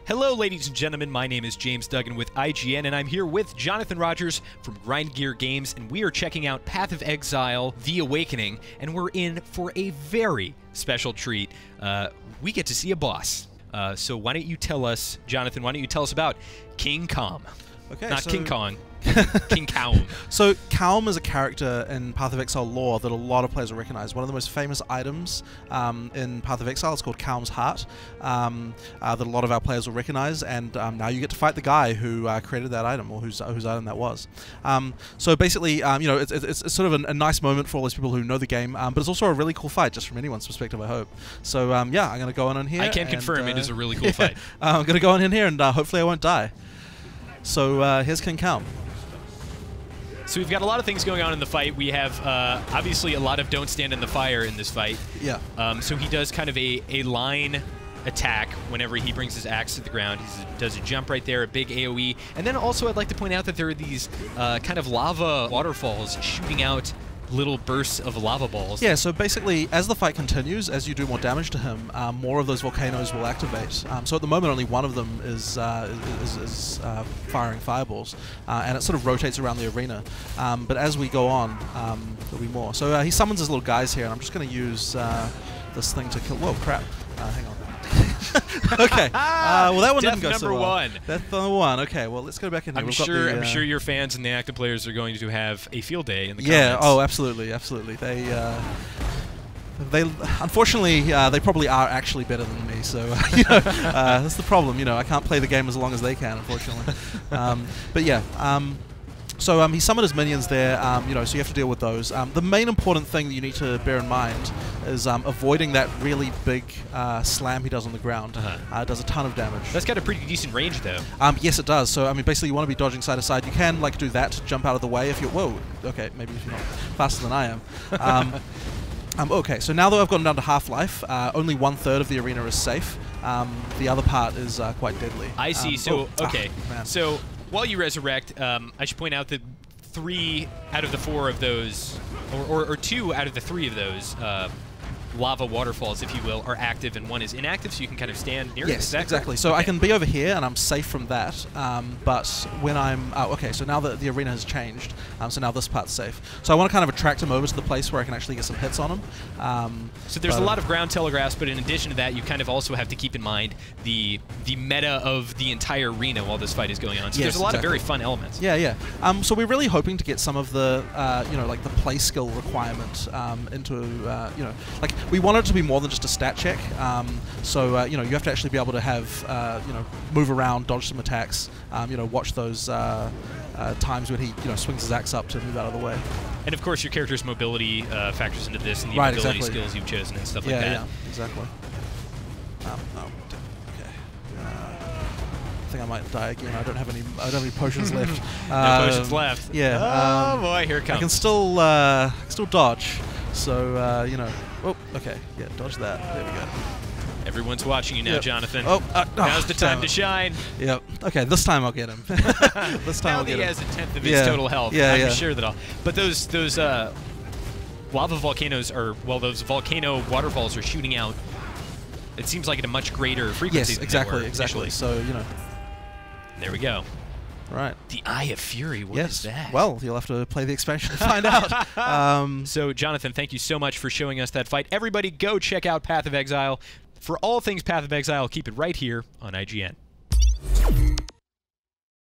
Hello, ladies and gentlemen. My name is James Duggan with IGN, and I'm here with Jonathan Rogers from Grind Gear Games, and we are checking out Path of Exile: The Awakening, and we're in for a very special treat. We get to see a boss. So why don't you tell us, Jonathan, why don't you tell us about King Kaum? Okay, Not King Kong. King Kaum. So Kaum is a character in Path of Exile lore that a lot of players will recognize. One of the most famous items in Path of Exile is called Kaum's Heart, that a lot of our players will recognize, and now you get to fight the guy who created that item, or whose item that was. So basically, you know, it's sort of a nice moment for all those people who know the game, but it's also a really cool fight, just from anyone's perspective, I hope. So yeah, I'm going to go on in here. I can confirm it is a really cool fight. I'm going to go on in here, and hopefully I won't die. So here's King Kaum. So we've got a lot of things going on in the fight. We have, obviously, a lot of don't stand in the fire in this fight. Yeah. So he does kind of a line attack whenever he brings his axe to the ground. He does a jump right there, a big AoE. And then also I'd like to point out that there are these kind of lava waterfalls shooting out little bursts of lava balls. Yeah, so basically, as the fight continues, as you do more damage to him, more of those volcanoes will activate. So at the moment, only one of them is firing fireballs, and it sort of rotates around the arena. But as we go on, there'll be more. So he summons his little guys here, and I'm just going to use this thing to kill. Whoa, crap! Hang on. Okay. Well, that one didn't go so well. Death number one. Okay. Well, let's go back in here. I'm sure your fans and the active players are going to have a field day in the comments. Yeah. Oh, absolutely, absolutely. They unfortunately they probably are actually better than me. So you know, that's the problem. You know, I can't play the game as long as they can, unfortunately. But yeah. So he summoned his minions there, you know, so you have to deal with those. The main important thing that you need to bear in mind is avoiding that really big slam he does on the ground. It does a ton of damage. That's got a pretty decent range, though. Yes, it does. So, I mean, basically you want to be dodging side to side. You can, like, do that to jump out of the way if you're... Whoa! Okay, maybe if you're not faster than I am. Okay, so now that I've gotten down to half-life, only 1/3 of the arena is safe. The other part is quite deadly. I see. So, okay. So... while you resurrect, I should point out that 3 out of the 4 of those, or 2 out of the 3 of those lava waterfalls, if you will, are active, and 1 is inactive, so you can kind of stand near it. Yes, exactly. So I can be over here, and I'm safe from that, but when I'm... okay, so now that the arena has changed, so now this part's safe. So I want to kind of attract him over to the place where I can actually get some hits on him. So there's a lot of ground telegraphs, but in addition to that, you kind of also have to keep in mind the meta of the entire arena while this fight is going on. So there's a lot of very fun elements. Yeah, yeah. So we're really hoping to get some of the, you know, like the play skill requirement into, you know, like we want it to be more than just a stat check. So you know, you have to actually be able to have, you know, move around, dodge some attacks. You know, watch those times when he, you know, swings his axe up to move out of the way. And of course, your character's mobility factors into this, and the ability skills you've chosen and stuff like that. Yeah, exactly. Okay. I think I might die again. I don't have any potions left. No potions left. Yeah. Oh boy, here it comes. I can still dodge. So you know. Oh, okay. Yeah, dodge that. There we go. Everyone's watching you now, Jonathan. Oh, now's the time to shine. Yep. Okay, this time I'll get him. This time now I'll get him. He has 1/10 of his total health. I'm sure that I'll. But those lava volcanoes are, well, those volcano waterfalls are shooting out. It seems like at a much greater frequency. Yes, exactly. So you know. There we go. Right. The Eye of Fury, what is that? Well, you'll have to play the expansion to find out. So, Jonathan, thank you so much for showing us that fight. Everybody go check out Path of Exile. For all things Path of Exile, keep it right here on IGN.